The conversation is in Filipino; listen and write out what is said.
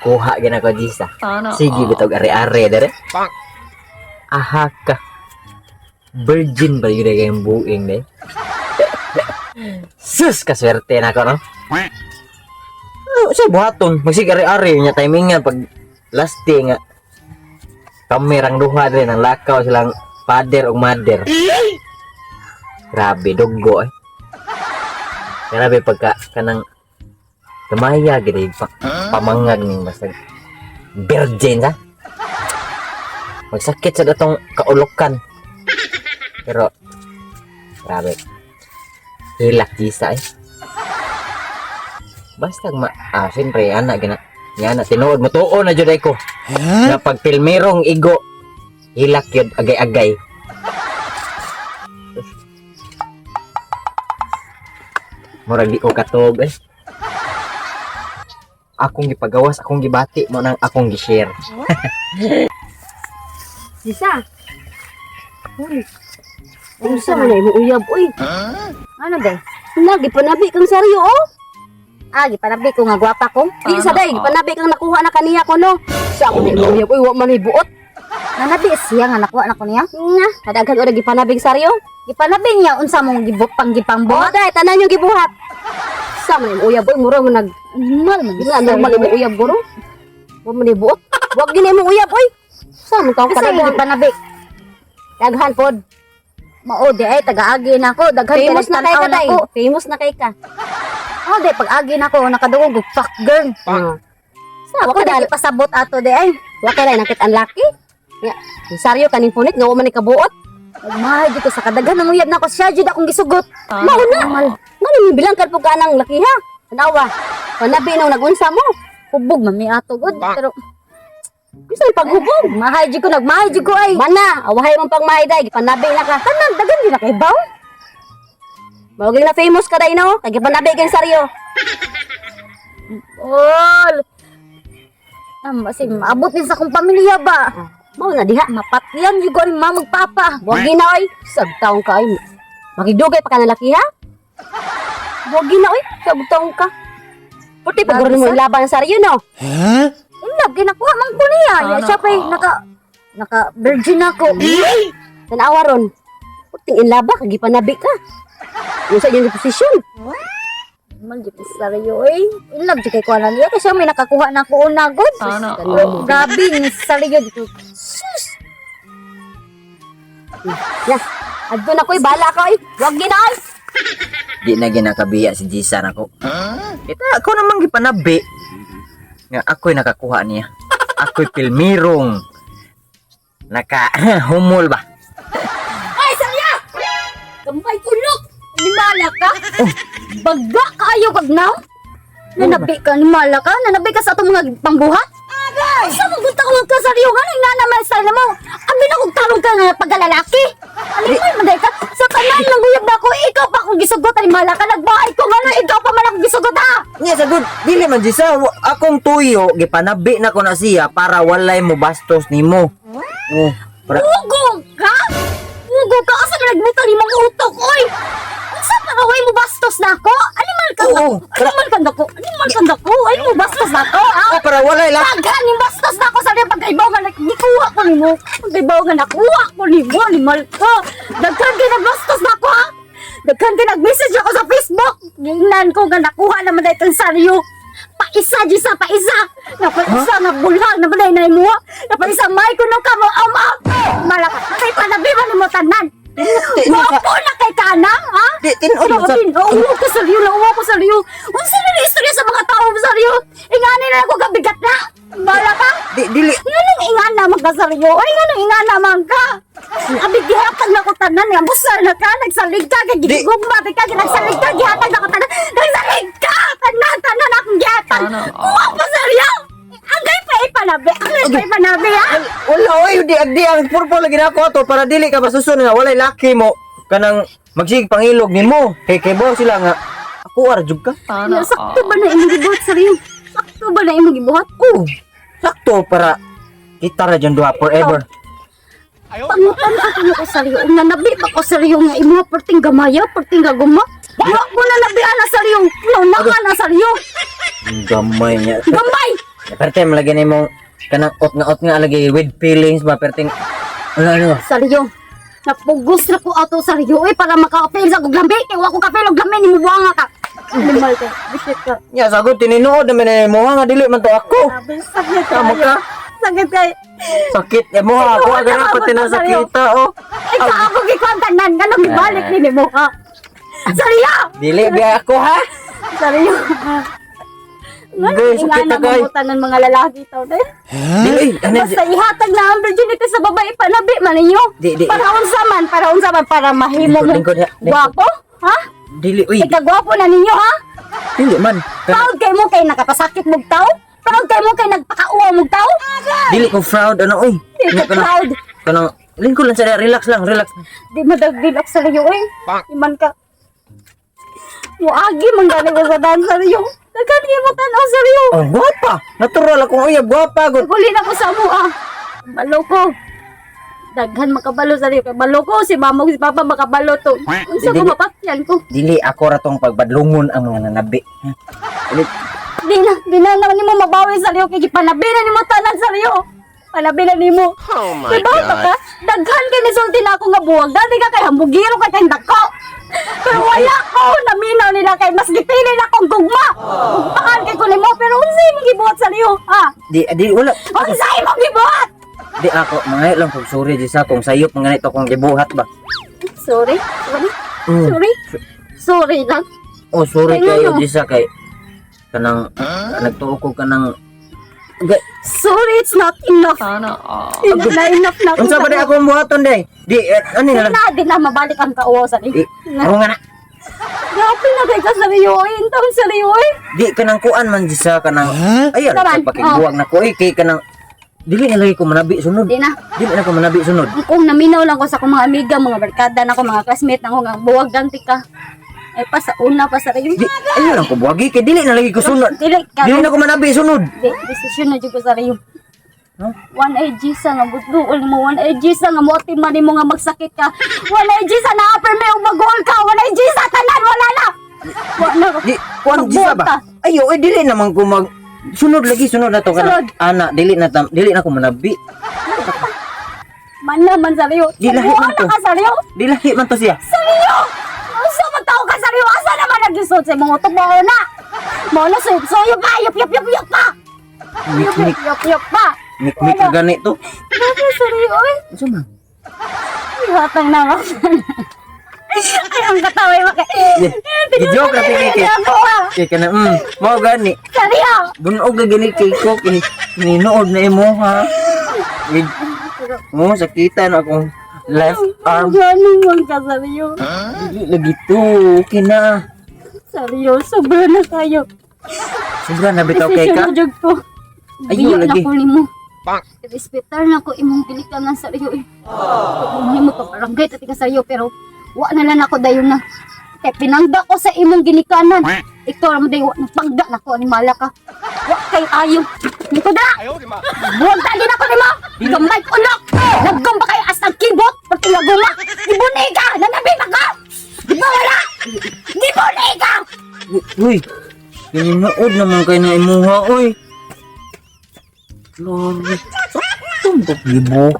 Kuha gina ko Jisa. Sige bitog are-are dere. Aha ka. Virgin ba yun kayong buing de? Sus kaswerte na ko no. Sa buhaton magsigari-ari nya timing nga pag lasting nga. Kamerang duha din ang lakaw silang father o mother. Grabe dugo eh. Grabe pagka kanang kamaya gid pamangag ning basta virgin ha. Magsakit sa datong kaulokan. Pero grabe. Hilak Jisa eh. Basta siyempre anak gina. Yan na tinuod mo tuon na jud ko. Kapag pilmerong igo hilak yun agay-agay. Murag di ko katog eh. Akong gipagawas, akong gibati mo nang akong gi-share. Jisa. Uy. Unsa man ay mo uyab uy? Ano day? Lagi panabi kang saryo oh. Gipanabi ko nga gwapa ko. Di sa day, gipanabi kang nakuha na kaniya ko no. Sa ako ni uyab uy, wa man ibuot. Nanabi siya nga nakuha na ko niya. Nga, kadaghan ora gipanabig saryo. Gipanabi niya unsa mong gibot pangipangbuhat. Day, tanan yung gibuhat. Sa man uyab uy, mura mo normal mo uyab guro. Wa man ibuot. Wa gini mo uyab uy. Sa man taw kadaghan gipanabig. Daghan pod. Maode ay taga-agi na ko. Daghan famous na kay ka day. Famous na kay ka. Day pag-agi na ko nakadungog og fuck girl. Sa ako dali pasabot ato day ay. Wa kay nakit unlucky. Ya, saryo kaning punit nga man ni kabuot. Magmahal dito sa kadaghan ng uyab nako siya jud akong gisugot. Mao na. Nani bilang kad pug kanang laki ha. Tanawa. Panabi nang nagunsa mo. Hubog man mi ato gud pero bisa paghubog. Mahay jud ko nagmahay jud ko ay. Mana, awahay man pangmahay day gipanabi na ka. Tanan dagan di na kay baw. Mawaging na famous ka day no. Kay gipanabi kay saryo. Ol. Kasi maabot din sa akong pamilya ba. Mao na diha mapatyan jud ko ni mamag papa. Wagi na oy. Sagtaong ka ay. Magidugay pa ka na laki ha. Wagi na oy. Sagtaong ka. Puti pag mo laban sa saryo no. Inlab ginakuha man ko niya. Siya pa naka virgin ako. Tanawa ron. Puting inlaba kag gipanabi ka. Usa yung posisyon. Man jud saryo eh. Inlab jud kay kuan niya kasi may nakakuha na ko una god. Grabe ni saryo dito. Sus. Ya, adto na koy bala ka oy. Wag ginaay. Di na ginakabiya si Jisa nako. Kita ako namang gipanabi. Nga ako'y nakakuha niya. Ako'y pilmirong. Humol ba? Ay, Salya! Gambay kulok! Nimala ka? Baga kayo kagnaw? Nanabi ka, nimala ka? Nanabi ka sa itong mga pangbuhat? Agay! Sa mga tawag ka sa riyo nga, nga naman style mo. Amin akong tarong ka nga pagkalalaki. Alimay, maday ka. Sa kanan lang guyab na ako, ikaw pa akong gisugot. Nimala ka, nagbahay ko nga na, ikaw pa man akong gisugot ha. Nya sagud dili man Jisa akong tuyo gipanabi na ko na siya para walay mo bastos nimo. Ugog ka? Ugog ka asa nagbutang ni mga utok oy. Unsa pa ka way mo bastos nako? Animal ka nako. Animal ka nako. Animal ka nako. Ay mo bastos nako. Para walay la. Daghan ni bastos nako sa pagkaibaw nga nikuha ko nimo. Pagkaibaw nga nakuha ko nimo animal ka. Daghan ka bastos nako ha. Daghan ka nag-message ako sa Facebook. Gingnan ko nga nakuha naman dahil kang saryo. Paisa, Jisa, paisa. Napaisa, nabulag, nabalay na mo. Napaisa, may kuno ka mo, malakas. Kay panabi ba ni mo tanan? Wapo na kay kanang, ha? Uwa ko saryo na, uwa ko saryo. Unsa na istorya sa mga tao, saryo? Ingani na ako kabigat na. Bala ka? Dili. Nganong ingan naman ka saryo? Ay, nganong ingan naman ka? Abig gihatag na ko tanan, nga busar na ka, nagsalig ka, gigugmati ka, nagsalig ka, gihatag na ko tanan, nagsalig ka, tanan akong gihatag. Uwa ko saryo! Angay pa ipanabi, ha? Wala oy di ang purpo lagi na ako to para dili ka masusunod nga walay laki mo kanang magsig pangilog nimo. Kay bo sila nga ako arjug ka. Sakto ba na imong gibuhat saryo? Sakto ba na imong gibuhat? Sakto para kita ra dyan duha forever. Pangutan ako saryo. Nanabi pa ko saryo nga imo perting gamaya, perting gaguma. Wa ko na nabi ana saryo. Nauna na saryo. Gamay niya. Gambay! Perting lagi ni mo kanang ot nga lagi with feelings ba perting. Ano? Saryo. Napugos na ko ato saryo eh para maka-apel sa kong lambi. Kaya wako kapel og lambi ni mo buwanga ka. Limal ka. Bisit ka. Ya sagot tinuod naman ni mo nga dili man to ako. Sabi, sakit Tama ka. Sakit kay. Sakit ya mo ako agad pati na sakita oh. Ay, ako kikwantanan ka nang ibalik ni mo ha. Saryo! Dili biya ako ha. Saryo. Guys, sakit na kay. Ng mga lalaki to. Dili ano Basta ihatag na ang virginity sa babae panabi man ninyo. Di. Para unsaman, para mahimo mo. Lingkod, lingkod. Gwapo? Ha? dili uy. Ikagwapo na ninyo ha? Dili man. Proud kay mo kay nakapasakit mong tao? Proud kay mo kay nagpakauwa mong tao? Dili ko proud ano uy. Di ka proud. Kanang lingkod lang sa relax lang, relax. Di madagdilak sa liyo eh. Iman ka. Muagi manggaling ko sa dansa liyo. Nagkani mo tanaw sa liyo. Oh, guwapa. Natural akong uyab, guwapa gud. Guli na ko sa mo ah. Balo ko. Daghan makabalo sa liyo. Kay balo ko si mama si papa makabalo to. Unsa ko mapakyan ko. Dili ako ra tong pagbadlungon ang mga nanabi. Dili Di na naman nimo mabawi sa liyo kay panabi na nimo tanan sa liyo. Panabi na nimo. Oh my Diba God. ka? Daghan ka ni sulti na ako nga buwag. Dati ka kay hambugiro ka kay dako. Pero wala ko naminaw nila kay mas gipili na akong gugma. Ugpakan kay ko nimo pero unsay mo gibuhat sa liyo? Ha? di wala. Unsay mo gibuhat? Di ako mangay lang kung sorry di sa kung sayop mga nito kung gibuhat ba. Sorry. Sorry. Mm. Sorry. Sorry lang. Oh, sorry Ay, kayo ano? di sa kay kanang nagtuo ko kanang Sorry, it's not enough. Hindi na enough na. unsa ba di ako buhaton day? Di ano Di na lang. na, di na mabalik ang kauwa sa liyo. Aro nga na. Grabe na kay ka sa liyo. Intaw sa liyo eh. Di kanang kuan man di sa kanang ayan Naman, pakiguwag na ko kay kanang dili na lagi ko manabi sunod. Di na. Dili na ko manabi sunod. Kung naminaw lang ko sa akong mga amiga, mga barkada na ko, mga classmate na ko nga buwag ganti ka. Eh pa sa una pa sa rayon. Di ayo lang ko buwagi kay dili na lagi ko sunod. Dili ka. Dili na ko manabi sunod. Di, desisyon na jud ko sa rayon. Huh? One AG sa nga budluol mo, one AG sa nga motim man nimo nga magsakit ka. One AG sa na upper me ug magol ka, one AG sa tanan wala na. Wala na. Di kuan di sa ba? Ayo dili naman ko mag sunod lagi sunod na to Sunod. kanang ana dili na ko manabi. Man naman sa rayon. Di lahi man to. Ka sa rayon. Di lahi man to siya. Sa rayon. Unsa man tao ka sa rayon? Asa naman nagisod sa mga tubo na? Mo na so pa, yup pa. Mikmik Yup pa. mikmik ka gani to. Grabe sa rayon. Oy. Unsa man? Ihatang na ako. Ay, ang kataway mo kay. Gi-joke ra kay kay kana mao gani. Seryo! Bunog na gani kay ko kay ninuod na imo ha. Mo sakita na akong left arm. Ganun man ka, seryo. Dili lagi to kina. Seryo, sobra na kayo. Sobra na bitaw kay ka. Desisyon na jud ko. Ayaw Biyak lagi. na ko nimo. Bang. Respetar na ko imong gilikanan seryo eh. Kung mo ka barangay tati ka seryo pero wa na lang ako dayon na. Kay pinangga ko sa imong ginikanan. Ikaw mo day wa pangga na ko ni mala ka. Wa kay ayo. Niko da. Buwag tali na ko nimo. Gamay ko lock. Nagkom ba kay as ng kibot? Pati laguma. Ibunay ka. Nanabi na ka. Di ba wala? Di bunay ka. Uy. Ninuod naman kay na imuha oy. Lord. Tumbok gibo.